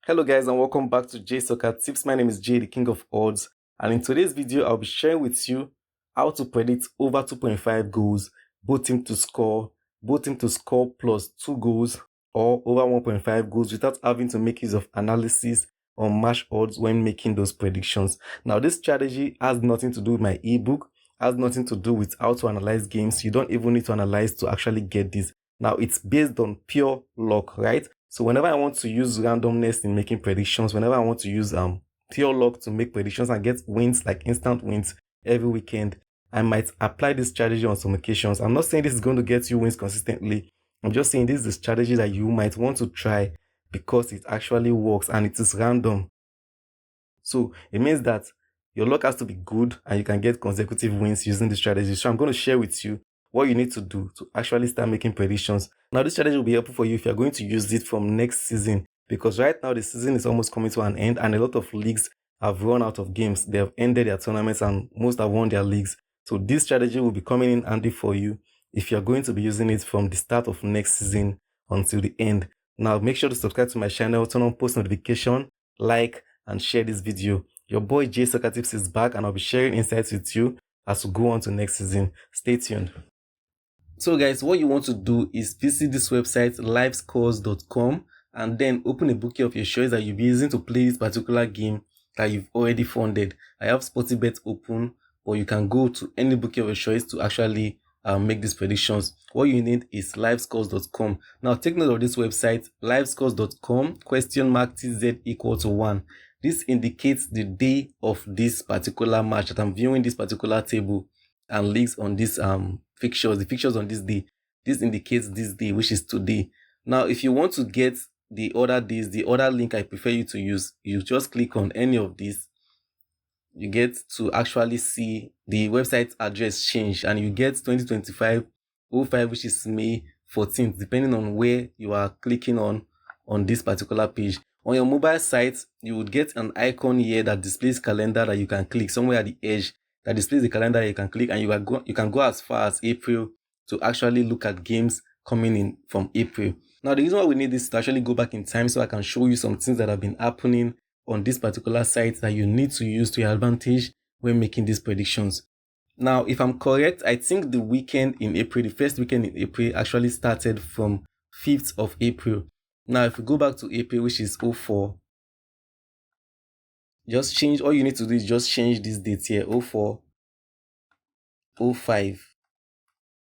Hello guys and welcome back to J Soccer Tips. My name is Jay, the king of odds, and in today's video I'll be sharing with you how to predict over 2.5 goals, both team to score plus 2 goals or over 1.5 goals without having to make use of analysis or match odds when making those predictions. Now this strategy has nothing to do with my ebook, has nothing to do with how to analyze games. You don't even need to analyze to actually get this. Now it's based on pure luck, right? So whenever I want to use randomness in making predictions, whenever I want to use pure luck to make predictions and get wins, like instant wins every weekend, I might apply this strategy on some occasions. I'm not saying this is going to get you wins consistently. I'm just saying this is a strategy that you might want to try because it actually works and it is random. So it means that your luck has to be good and you can get consecutive wins using this strategy. So I'm going to share with you what you need to do to actually start making predictions. Now, this strategy will be helpful for you if you're going to use it from next season, because right now the season is almost coming to an end and a lot of leagues have run out of games. They have ended their tournaments and most have won their leagues. So this strategy will be coming in handy for you if you're going to be using it from the start of next season until the end. Now, make sure to subscribe to my channel, turn on post notification, like, and share this video. Your boy J Soccer Tips is back and I'll be sharing insights with you as we go on to next season. Stay tuned. So guys, what you want to do is visit this website livescores.com and then open a bookie of your choice that you'll be using to play this particular game that you've already funded. I have SportyBet open, but you can go to any bookie of your choice to actually make these predictions. What you need is livescores.com. Now take note of this website, livescores.com !TZ equal to 1. This indicates the day of this particular match that I'm viewing this particular table and links on this fixtures, the fixtures on this day. This indicates this day, which is today. Now, if you want to get the other days, the other link I prefer you to use, you just click on any of these. You get to actually see the website address change and you get 2025-05, which is May 14th, depending on where you are clicking on this particular page. On your mobile site, you would get an icon here that displays calendar that you can click somewhere at the edge that displays the calendar that you can click, and you can go as far as April to actually look at games coming in from April. Now, the reason why we need this is to actually go back in time so I can show you some things that have been happening on this particular site that you need to use to your advantage when making these predictions. Now, if I'm correct, I think the weekend in April, the first weekend in April actually started from 5th of April. Now, if we go back to April, which is 04, just change, all you need to do is just change this date here, 04, 05,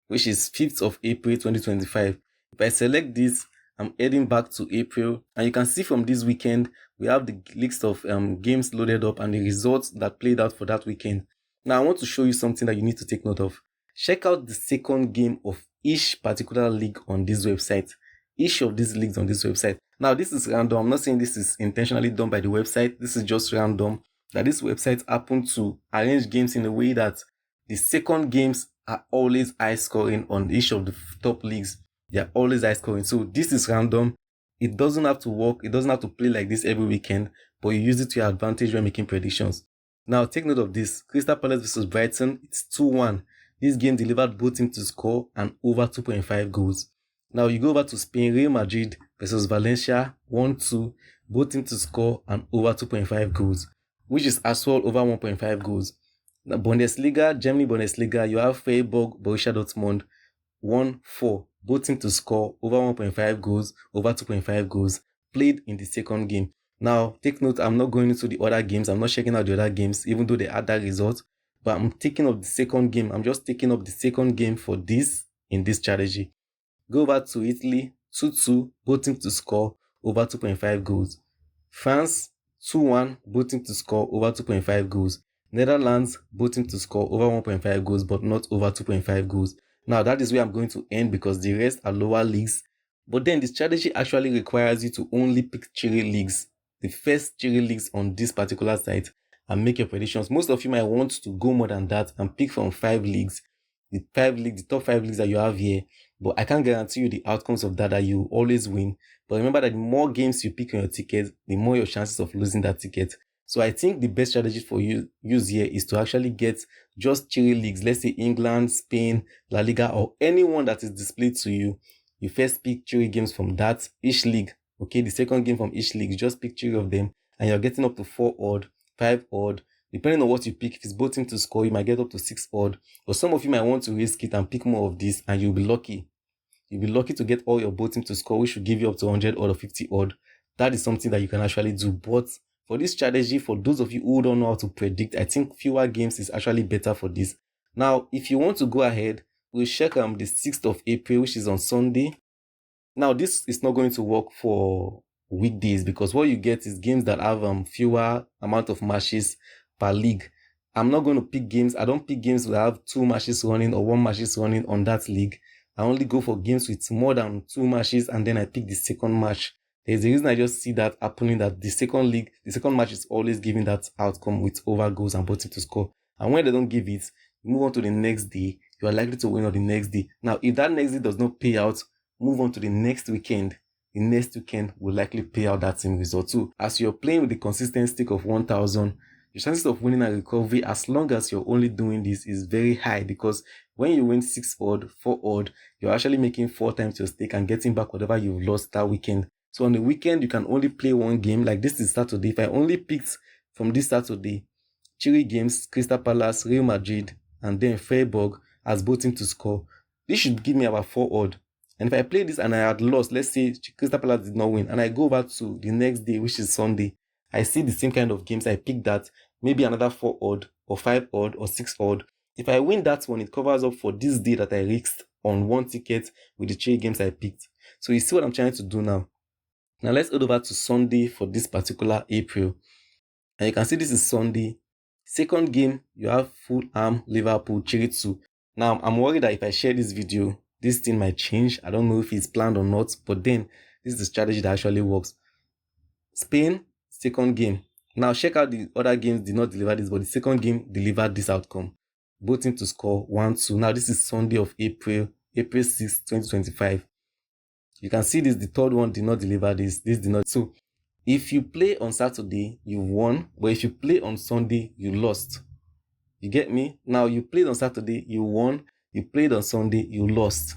which is 5th of April 2025. If I select this, I'm heading back to April, and you can see from this weekend, we have the list of games loaded up and the results that played out for that weekend. Now, I want to show you something that you need to take note of. Check out the second game of each particular league on this website. Each of these leagues on this website. Now, this is random. I'm not saying this is intentionally done by the website. This is just random. That this website happened to arrange games in a way that the second games are always high scoring on each of the top leagues. They are always high scoring. So this is random. It doesn't have to work. It doesn't have to play like this every weekend, but you use it to your advantage when making predictions. Now, take note of this. Crystal Palace versus Brighton. It's 2-1. This game delivered both teams to score and over 2.5 goals. Now you go over to Spain, Real Madrid versus Valencia, 1-2, both teams to score and over 2.5 goals, which is as well over 1.5 goals. Now Bundesliga, Germany Bundesliga, you have Freiburg, Borussia Dortmund, 1-4, both teams to score over 1.5 goals, over 2.5 goals, played in the second game. Now take note, I'm not going into the other games, I'm not checking out the other games, even though they had that result, but I'm taking up the second game. I'm just taking up the second game for this in this strategy. Go over to Italy, 2-2, both teams to score over 2.5 goals. France, 2-1, both teams to score over 2.5 goals. Netherlands, both teams to score over 1.5 goals, but not over 2.5 goals. Now, that is where I'm going to end because the rest are lower leagues. But then the strategy actually requires you to only pick 3 leagues, the first 3 leagues on this particular site, and make your predictions. Most of you might want to go more than that and pick from 5 leagues, the top 5 leagues that you have here. But I can't guarantee you the outcomes of that you always win. But remember that the more games you pick on your ticket, the more your chances of losing that ticket. So I think the best strategy for you use here is to actually get just 3 leagues. Let's say England, Spain, La Liga, or anyone that is displayed to you. You first pick 3 games from that, each league Okay, the second game from each league, you just pick 3 of them, and you're getting up to 4 odd, 5 odd. Depending on what you pick, if it's both teams to score, you might get up to 6 odd. Or some of you might want to risk it and pick more of this, and you'll be lucky. You'll be lucky to get all your both teams to score, which should give you up to 100 odd or 50 odd. That is something that you can actually do. But for this strategy, for those of you who don't know how to predict, I think fewer games is actually better for this. Now, if you want to go ahead, we'll check the 6th of April, which is on Sunday. Now, this is not going to work for weekdays because what you get is games that have fewer amount of matches per league. I'm not going to pick games. I don't pick games that have 2 matches running or 1 matches running on that league. I only go for games with more than 2 matches, and then I pick the second match. There's a reason I just see that happening, that the second match is always giving that outcome with over goals and both teams to score. And when they don't give it, you move on to the next day. You are likely to win on the next day. Now, if that next day does not pay out, move on to the next weekend. The next weekend will likely pay out that same result too. As you're playing with the consistent stake of 1,000, your chances of winning a recovery, as long as you're only doing this, is very high, because when you win 6 odd, 4 odd, you're actually making 4 times your stake and getting back whatever you've lost that weekend. So on the weekend, you can only play 1 game. Like this is Saturday. If I only picked from this Saturday 3 games, Crystal Palace, Real Madrid, and then Freiburg as both teams to score, this should give me about 4 odd. And if I play this and I had lost, let's say Crystal Palace did not win, and I go over to the next day, which is Sunday, I see the same kind of games, I pick that, maybe another 4 odd, or 5 odd, or 6 odd. If I win that one, it covers up for this day that I risked on 1 ticket with the 3 games I picked. So you see what I'm trying to do now. Now let's head over to Sunday for this particular April. And you can see this is Sunday. Second game, you have Fulham, Liverpool, 3-2. Now, I'm worried that if I share this video, this thing might change. I don't know if it's planned or not, but then this is the strategy that actually works. Spain, second game. Now, check out the other games did not deliver this, but the second game delivered this outcome. Both teams to score 1-2. Now, this is Sunday of April 6, 2025. You can see this, the third one did not deliver this. This did not. So, if you play on Saturday, you won. But if you play on Sunday, you lost. You get me? Now, you played on Saturday, you won. You played on Sunday, you lost.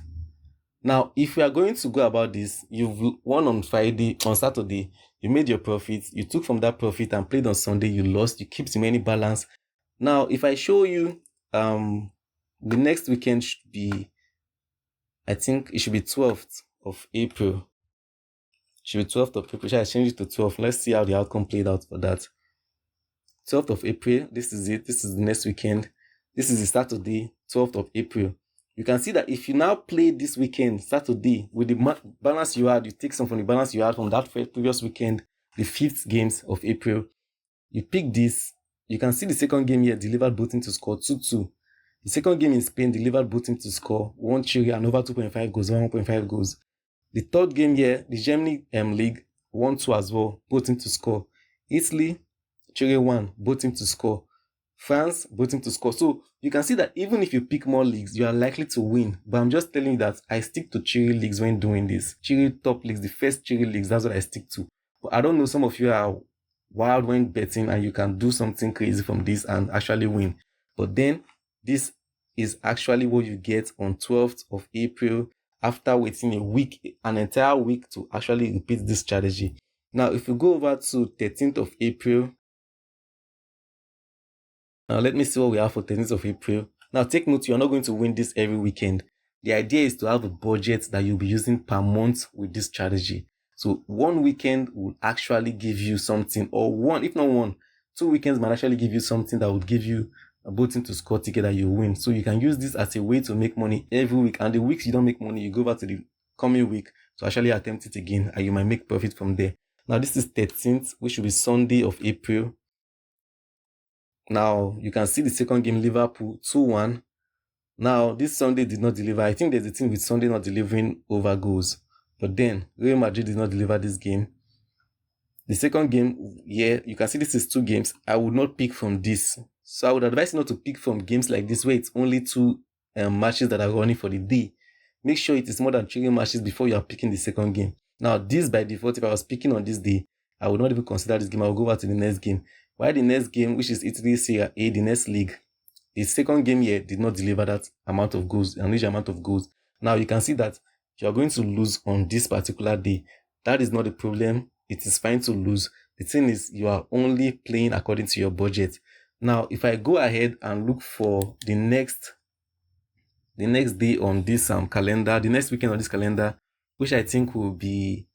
Now, if you are going to go about this, you've won on Saturday, you made your profit, you took from that profit and played on Sunday, you lost, you keep the money balance. Now, if I show you, the next weekend should be, I think it should be 12th of April. It should be 12th of April. Should I change it to 12th? Let's see how the outcome played out for that. 12th of April, this is it. This is the next weekend. This is the Saturday, 12th of April. You can see that if you now play this weekend, Saturday, with the balance you had, you take some from the balance you had from that previous weekend, the 5th games of April, you pick this, you can see the second game here delivered both teams to score 2-2. The second game in Spain delivered both teams to score 1-3 and over 2.5 goals, 1.5 goals. The third game here, the Germany League, 1-2 as well, both teams to score. Italy, 3-1, both teams to score. France, both teams to score. So you can see that even if you pick more leagues, you are likely to win. But I'm just telling you that I stick to 3 leagues when doing this. 3 top leagues, the first 3 leagues, that's what I stick to. But I don't know, some of you are wild when betting and you can do something crazy from this and actually win. But then this is actually what you get on 12th of April after waiting a week, an entire week to actually repeat this strategy. Now, if you go over to 13th of April, now let me see what we have for 13th of April. Now take note, you're not going to win this every weekend. The idea is to have a budget that you'll be using per month with this strategy. So 1 weekend will actually give you something, or 1, if not 1, 2 weekends might actually give you something that would give you a both team to score ticket that you win. So you can use this as a way to make money every week. And the weeks you don't make money, you go over to the coming week to actually attempt it again, and you might make profit from there. Now this is 13th, which will be Sunday of April. Now, you can see the second game, Liverpool, 2-1. Now, this Sunday did not deliver. I think there's a thing with Sunday not delivering over goals. But then, Real Madrid did not deliver this game. The second game, yeah, you can see this is 2 games. I would not pick from this. So I would advise you not to pick from games like this where it's only 2 matches that are running for the day. Make sure it is more than 3 matches before you are picking the second game. Now, this by default, if I was picking on this day, I would not even consider this game. I will go over to the next game. While the next game, which is Italy Serie A, the next league, the second game here did not deliver that amount of goals, an amount of goals. Now you can see that you are going to lose on this particular day. That is not the problem. It is fine to lose. The thing is, you are only playing according to your budget. Now, if I go ahead and look for the next day on this calendar, the next weekend on this calendar, which I think will be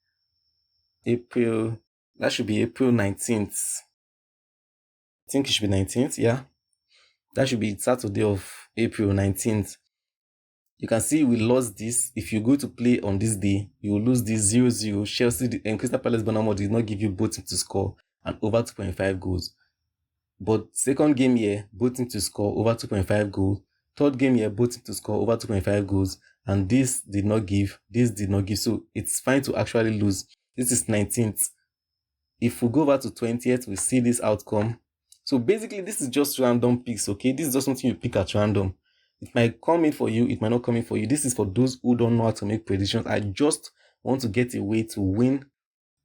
April, that should be April 19th. I think it should be 19th, yeah. That should be Saturday of April 19th. You can see we lost this. If you go to play on this day, you will lose this 0-0. Chelsea and Crystal Palace Bournemouth did not give you both teams to score and over 2.5 goals. But second game here, both teams to score over 2.5 goals. Third game here, both teams to score over 2.5 goals. And this did not give. So it's fine to actually lose. This is 19th. If we go over to 20th, we see this outcome. So basically, this is just random picks, okay? This is just something you pick at random. It might come in for you, it might not come in for you. This is for those who don't know how to make predictions. I just want to get a way to win.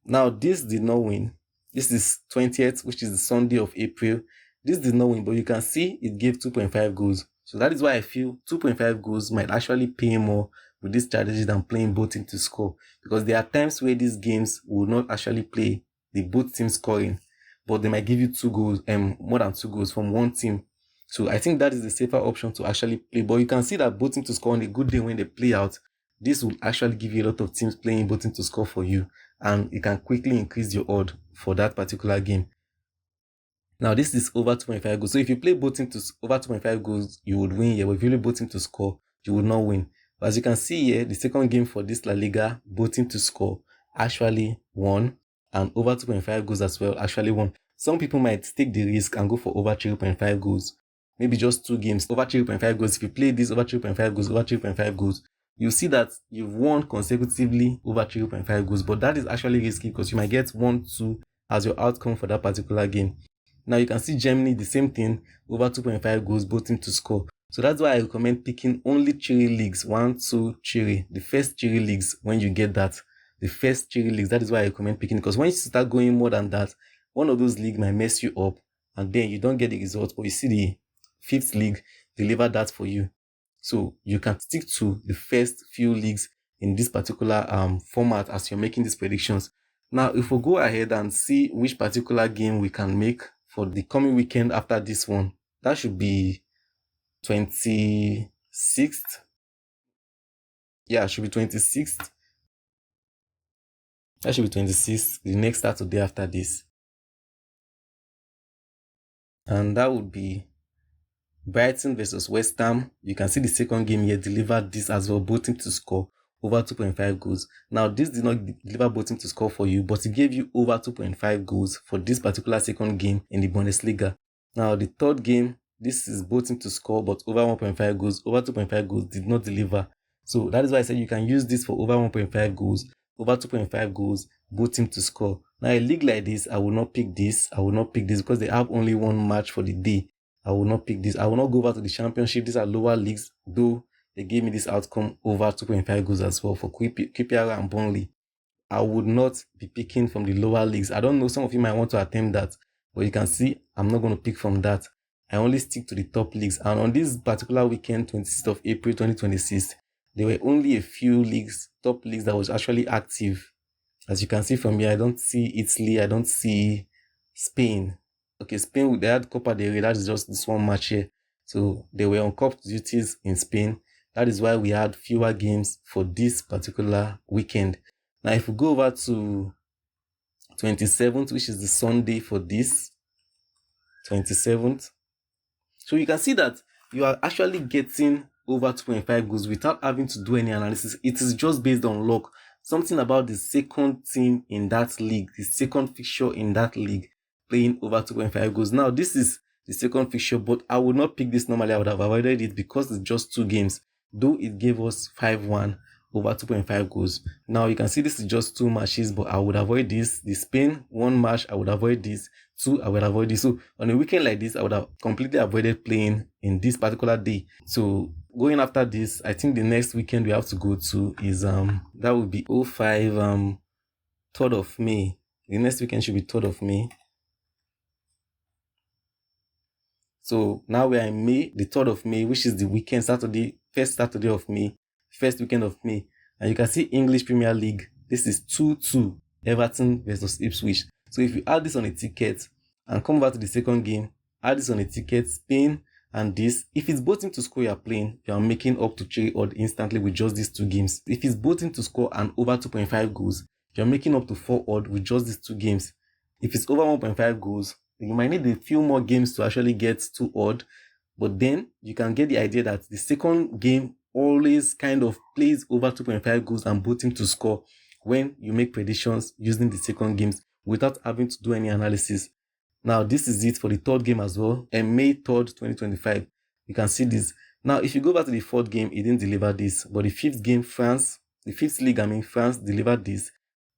Now, this did not win. This is 20th, which is the Sunday of April. This did not win, but you can see it gave 2.5 goals. So that is why I feel 2.5 goals might actually pay more with this strategy than playing both teams to score. Because there are times where these games will not actually play the both teams scoring, but they might give you 2 goals, more than 2 goals from one team. So I think that is the safer option to actually play. But you can see that both teams to score on a good day when they play out, this will actually give you a lot of teams playing both teams to score for you, and it can quickly increase your odd for that particular game. Now this is over 2.5 goals. So if you play both teams to over 2.5 goals, you would win here. But if you play both teams to score, you would not win. But as you can see here, the second game for this La Liga, both teams to score actually won, and over 2.5 goals as well actually won. Some people might take the risk and go for over 3.5 goals. Maybe just 2 games, over 3.5 goals. If you play this over 3.5 goals, over 3.5 goals, you see that you've won consecutively over 3.5 goals. But that is actually risky because you might get 1-2 as your outcome for that particular game. Now you can see Germany, the same thing, over 2.5 goals, both teams to score. So that's why I recommend picking only 3 leagues, 1, 2, 3, the first 3 leagues when you get that. The first 3 leagues, that is why I recommend picking, because when you start going more than that, one of those leagues might mess you up and then you don't get the results, but you see the 5th league deliver that for you. So you can stick to the first few leagues in this particular format as you're making these predictions. Now, if we go ahead and see which particular game we can make for the coming weekend after this one, that should be 26th. Yeah, it should be 26th. That should be 26th, the next Saturday after this. And that would be Brighton versus West Ham. You can see the second game here delivered this as well, both teams to score over 2.5 goals. Now, this did not deliver both teams to score for you, but it gave you over 2.5 goals for this particular second game in the Bundesliga. Now, the third game, this is both teams to score, but over 1.5 goals, over 2.5 goals did not deliver. So that is why I said you can use this for over 1.5 goals, over 2.5 goals, both teams to score. Now, a league like this, I will not pick this. I will not pick this because they have only one match for the day. I will not pick this. I will not go over to the championship. These are lower leagues, though they gave me this outcome over 2.5 goals as well for QPR and Burnley. I would not be picking from the lower leagues. I don't know, some of you might want to attempt that, but you can see I'm not going to pick from that. I only stick to the top leagues. And on this particular weekend, 26th of April 2026, there were only a few leagues, top leagues that was actually active. As you can see from here, I don't see Italy, I don't see Spain. Okay, Spain, they had Copa del Rey, that's just this one match here. So they were on cup duties in Spain. That is why we had fewer games for this particular weekend. Now, if we go over to 27th, which is the Sunday for this, 27th. So you can see that you are actually getting over 2.5 goals without having to do any analysis. It is just based on luck. Something about the second team in that league, the second fixture in that league, playing over 2.5 goals. Now, this is the second fixture, but I would not pick this normally. I would have avoided it because it's just 2 games, though it gave us 5-1 over 2.5 goals. Now, you can see this is just 2 matches, but I would avoid this. The Spain 1 match, I would avoid this. 2, I would avoid this. So, on a weekend like this, I would have completely avoided playing in this particular day. So, going after this, I think the next weekend we have to go to is, that would be 05, 3rd of May. The next weekend should be 3rd of May. So now we are in May, the 3rd of May, which is the weekend, Saturday, first Saturday of May, first weekend of May. And you can see English Premier League, This is 2-2, Everton versus Ipswich. So if you add this on a ticket and come over to the second game, add this on a ticket, Spain and this, if it's both team to score you're playing, you're making up to 3 odd instantly with just these 2 games. If it's both team to score and over 2.5 goals, you're making up to 4 odd with just these 2 games. If it's over 1.5 goals, you might need a few more games to actually get 2 odd, but then you can get the idea that the second game always kind of plays over 2.5 goals and both team to score when you make predictions using the second games without having to do any analysis. Now, this is it for the third game as well, and May 3rd, 2025. You can see this. Now, if you go back to the fourth game, it didn't deliver this, but the fifth game, France delivered this.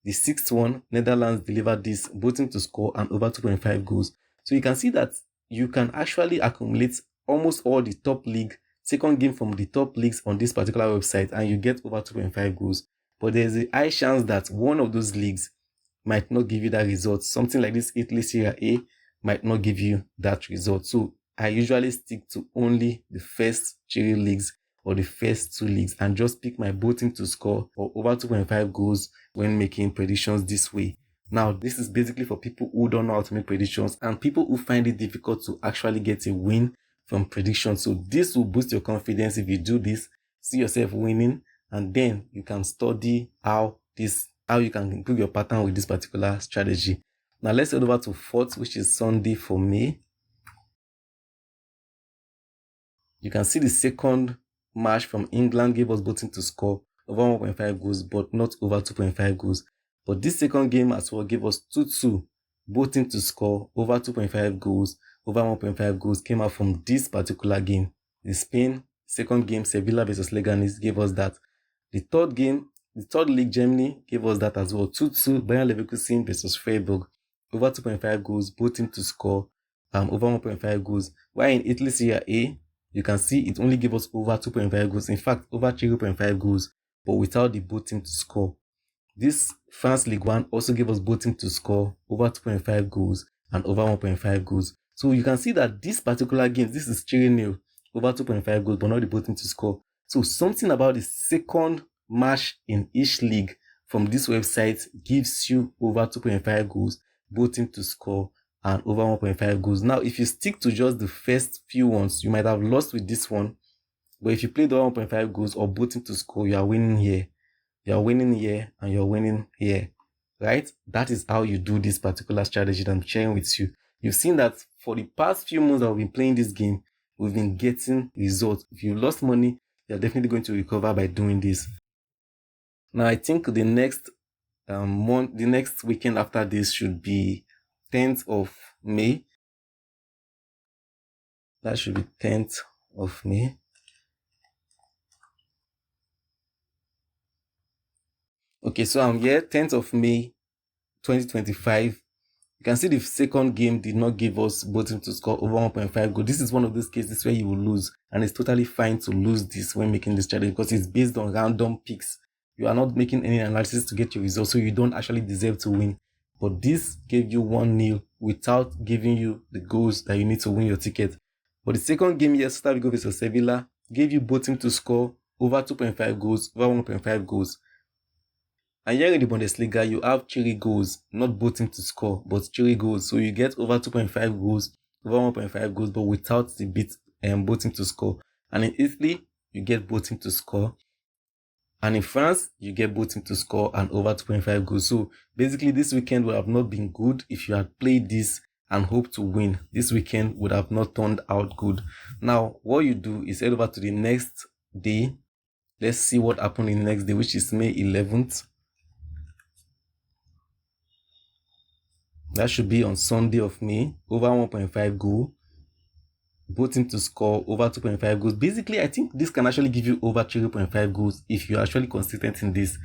The sixth one, Netherlands delivered this, both team to score and over 2.5 goals. So you can see that you can actually accumulate almost all the top league, second game from the top leagues on this particular website, and you get over 2.5 goals. But there's a high chance that one of those leagues might not give you that result. Something like this Italy Serie A might not give you that result. So I usually stick to only the first 3 leagues or the first 2 leagues and just pick my both team to score or over 2.5 goals when making predictions this way. Now, this is basically for people who don't know how to make predictions and people who find it difficult to actually get a win from predictions. So this will boost your confidence if you do this, see yourself winning, and then you can study how you can improve your pattern with this particular strategy. Now let's head over to 4th, which is Sunday for May. You can see the second match from England gave us both teams to score over 1.5 goals, but not over 2.5 goals. But this second game as well gave us 2-2, both teams to score over 2.5 goals, over 1.5 goals came out from this particular game. The Spain second game, Sevilla versus Leganes, gave us that. The third league, Germany, gave us that as well. 2-2, Bayern Leverkusen versus Freiburg, over 2.5 goals, both teams to score over 1.5 goals. While in Italy Serie A, you can see it only gave us over 2.5 goals. In fact, over 3.5 goals, but without the both teams to score. This France League 1 also gave us both teams to score over 2.5 goals and over 1.5 goals. So you can see that this particular game, this is 3-0, over 2.5 goals, but not the both teams to score. So something about the second match in each league from this website gives you over 2.5 goals, both teams to score and over 1.5 goals. Now, if you stick to just the first few ones, you might have lost with this one. But if you play the 1.5 goals or both teams to score, you are winning here. You are winning here and you're winning here, right? That is how you do this particular strategy that I'm sharing with you. You've seen that for the past few months that we've been playing this game, we've been getting results. If you lost money, you're definitely going to recover by doing this. Now, I think the next the next weekend after this should be 10th of May. That should be 10th of May. Okay, so I'm here, 10th of May, 2025. You can see the second game did not give us both teams to score over 1.5 goals. This is one of those cases where you will lose, and it's totally fine to lose this when making this strategy because it's based on random picks. You are not making any analysis to get your results, so you don't actually deserve to win. But this gave you 1-0 without giving you the goals that you need to win your ticket. But the second game here, Celta Vigo versus Sevilla, gave you both teams to score over 2.5 goals, over 1.5 goals. And here in the Bundesliga, you have 3 goals, not both teams to score, but 3 goals. So you get over 2.5 goals, over 1.5 goals, but without the both teams to score. And in Italy, you get both teams to score. And in France, you get both teams to score and over 2.5 goals. So basically, this weekend would have not been good if you had played this and hoped to win. This weekend would have not turned out good. Now, what you do is head over to the next day. Let's see what happened in the next day, which is May 11th. That should be on Sunday of May, over 1.5 goal. Both teams to score over 2.5 goals. Basically, I think this can actually give you over 3.5 goals if you're actually consistent in this.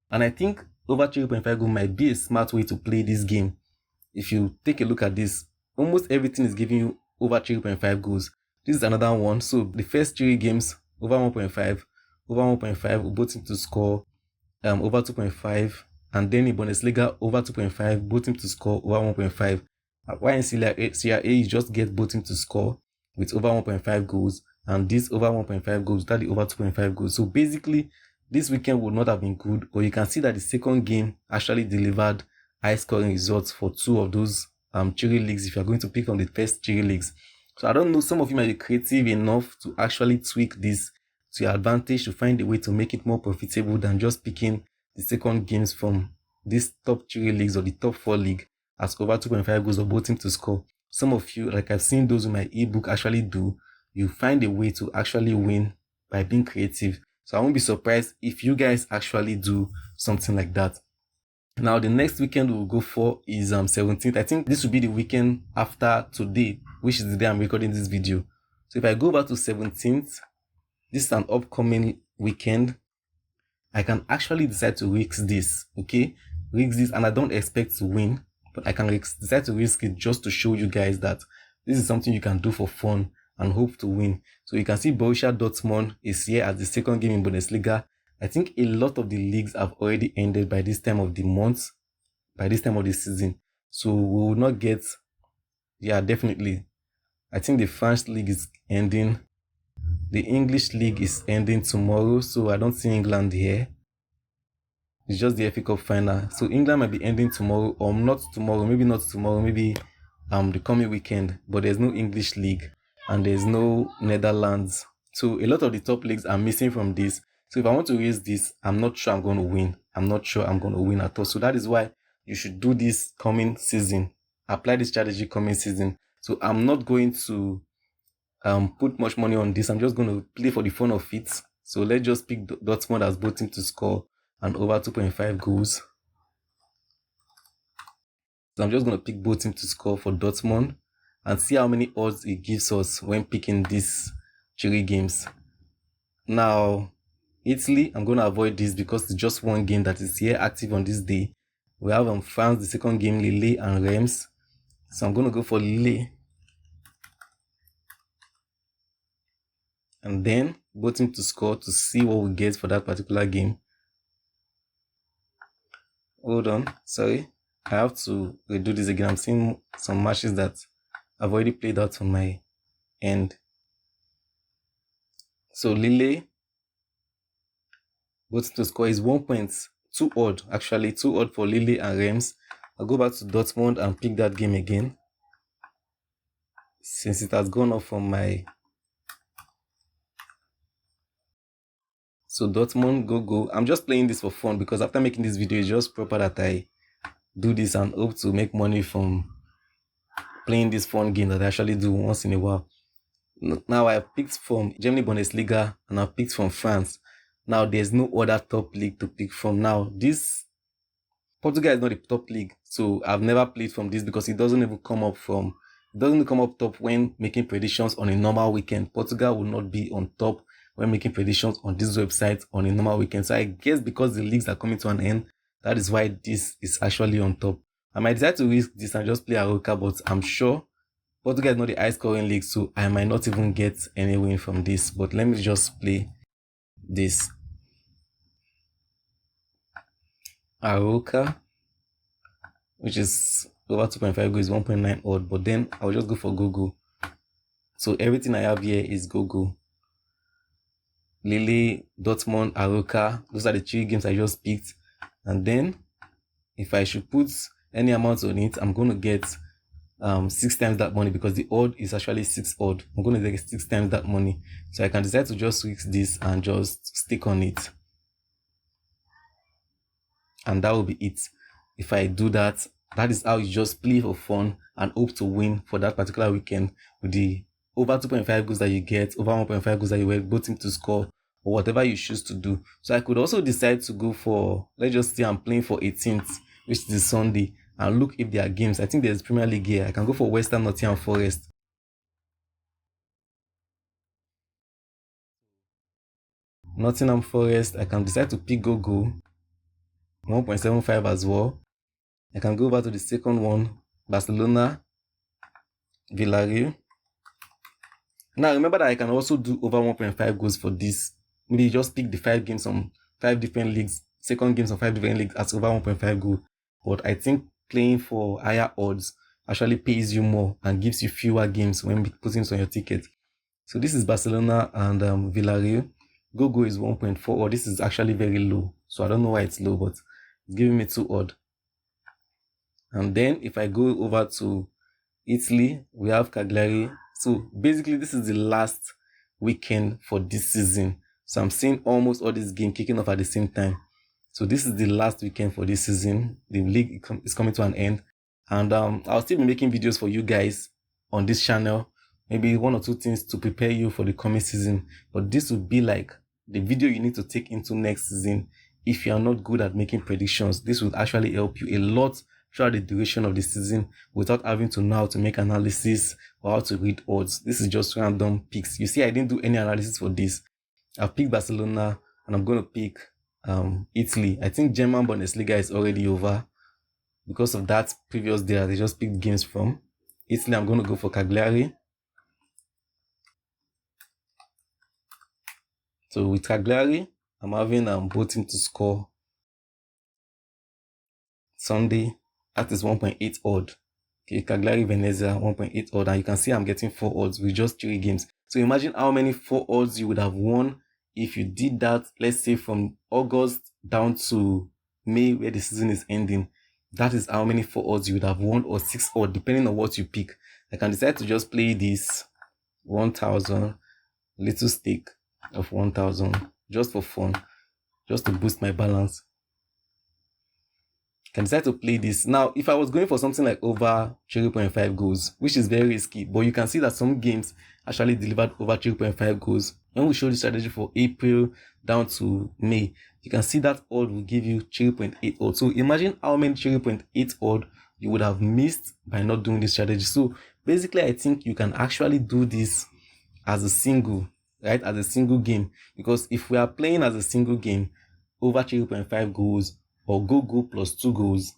And I think over 3.5 goals might be a smart way to play this game. If you take a look at this, almost everything is giving you over 3.5 goals. This is another one. So the first 3 games, over 1.5, both teams to score over 2.5. And then in Bundesliga, over 2.5, both teams to score over 1.5. While in Serie A, you just get both teams to score with over 1.5 goals, and this over 1.5 goals, that is over 2.5 goals. So basically, this weekend would not have been good, but you can see that the second game actually delivered high scoring results for two of those cherry leagues if you're going to pick from the first cherry leagues. So I don't know, some of you might be creative enough to actually tweak this to your advantage to find a way to make it more profitable than just picking the second games from these top 3 leagues or the top 4 league as over 2.5 goals or both team to score. Some of you, like I've seen those in my ebook actually do, you find a way to actually win by being creative. So I won't be surprised if you guys actually do something like that. Now the next weekend we'll go for is 17th. I think this will be the weekend after today, which is the day I'm recording this video. So if I go back to 17th, this is an upcoming weekend. I can actually decide to risk this, okay? Risk this, and I don't expect to win, but I can decide to risk it just to show you guys that this is something you can do for fun and hope to win. So you can see Borussia Dortmund is here as the second game in Bundesliga. I think a lot of the leagues have already ended by this time of the month, by this time of the season. So we will not get, yeah, definitely. I think the French league is ending. The English league is ending tomorrow, so I don't see England here. It's just the FA Cup final. So England might be ending tomorrow, or not tomorrow, maybe not tomorrow, maybe the coming weekend. But there's no English league and there's no Netherlands. So a lot of the top leagues are missing from this. So if I want to raise this, I'm not sure I'm going to win. I'm not sure I'm going to win at all. So that is why you should do this coming season. Apply this strategy coming season. So I'm not going to put much money on this. I'm just going to play for the fun of it. So let's just pick Dortmund as both team to score and over 2.5 goals. So I'm just going to pick both team to score for Dortmund and see how many odds it gives us when picking these cherry games. Now, Italy, I'm going to avoid this because it's just one game that is here active on this day. We have France, the second game, Lille and Reims. So I'm going to go for Lille. And then both team to score to see what we get for that particular game. Hold on, sorry. I have to redo this again. I'm seeing some matches that I've already played out on my end. So Lille, both to score is 1.2 odd, actually 2 odd for Lille and Reims. I'll go back to Dortmund and pick that game again, since it has gone off from my. So Dortmund, go. I'm just playing this for fun because after making this video, it's just proper that I do this and hope to make money from playing this fun game that I actually do once in a while. Now I picked from Germany Bundesliga and I picked from France. Now there's no other top league to pick from. Now this Portugal is not a top league, so I've never played from this because it doesn't even come up top when making predictions on a normal weekend. Portugal will not be on top when making predictions on this website on a normal weekend. So I guess because the leagues are coming to an end, that is why this is actually on top. I might decide to risk this and just play Aroca, but I'm sure Portugal is not the high scoring league, so I might not even get any win from this. But let me just play this. Aroca, which is over 2.5 goals, 1.9 odd, but then I'll just go for go. So everything I have here is go. Lille, Dortmund, Aroca, those are the 3 games I just picked. And then if I should put any amount on it, I'm going to get 6 times that money because the odd is actually 6 odd. I'm going to get 6 times that money. So I can decide to just risk this and just stick on it. And that will be it. If I do that, that is how you just play for fun and hope to win for that particular weekend with the over 2.5 goals that you get, over 1.5 goals that you get, both team to score, or whatever you choose to do. So I could also decide to go for, let's just say I'm playing for 18th, which is Sunday, and look if there are games. I think there's Premier League here. I can go for Western Nottingham Forest. Nottingham Forest, I can decide to pick go 1.75 as well. I can go over to the second one, Barcelona, Villarreal. Now remember that I can also do over 1.5 goals for this. Maybe just pick the 5 games on 5 different leagues, second games on 5 different leagues as over 1.5 goal. But I think playing for higher odds actually pays you more and gives you fewer games when putting it on your ticket. So this is Barcelona and Villarreal. Go is 1.4, or this is actually very low. So I don't know why it's low, but it's giving me too odd. And then if I go over to Italy, we have Cagliari. So basically this is the last weekend for this season. So I'm seeing almost all these games kicking off at the same time. So this is the last weekend for this season. The league is coming to an end. And I'll still be making videos for you guys on this channel. Maybe 1 or 2 things to prepare you for the coming season. But this will be like the video you need to take into next season. If you are not good at making predictions, this will actually help you a lot throughout the duration of the season without having to know how to make analysis or how to read odds. This is just random picks. You see, I didn't do any analysis for this. I've picked Barcelona and I'm going to pick Italy. I think German Bundesliga is already over because of that previous day they just picked games from. Italy, I'm going to go for Cagliari. So with Cagliari, I'm having both teams to score Sunday. That is 1.8 odd. Okay, Cagliari Venezia 1.8 odd, and you can see I'm getting 4 odds with just 3 games. So imagine how many 4 odds you would have won if you did that, let's say from August down to May, where the season is ending. That is how many 4 odds you would have won, or 6 odds, depending on what you pick. I can decide to just play this 1,000 little stake of 1,000 just for fun, just to boost my balance. Can decide to play this. Now, if I was going for something like over 3.5 goals, which is very risky, but you can see that some games actually delivered over 3.5 goals. When we show the strategy for April down to May, you can see that odd will give you 3.8 odd. So imagine how many 3.8 odd you would have missed by not doing this strategy. So basically, I think you can actually do this as a single, right? As a single game, because if we are playing as a single game over 3.5 goals, or go plus 2 goals,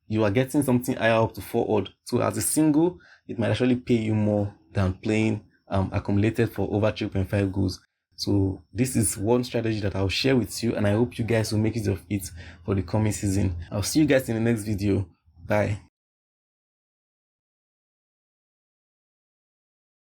you are getting something higher up to 4 odd. So as a single, it might actually pay you more than playing accumulated for over 3.5 goals. So this is one strategy that I'll share with you, and I hope you guys will make use of it for the coming season. I'll see you guys in the next video. Bye.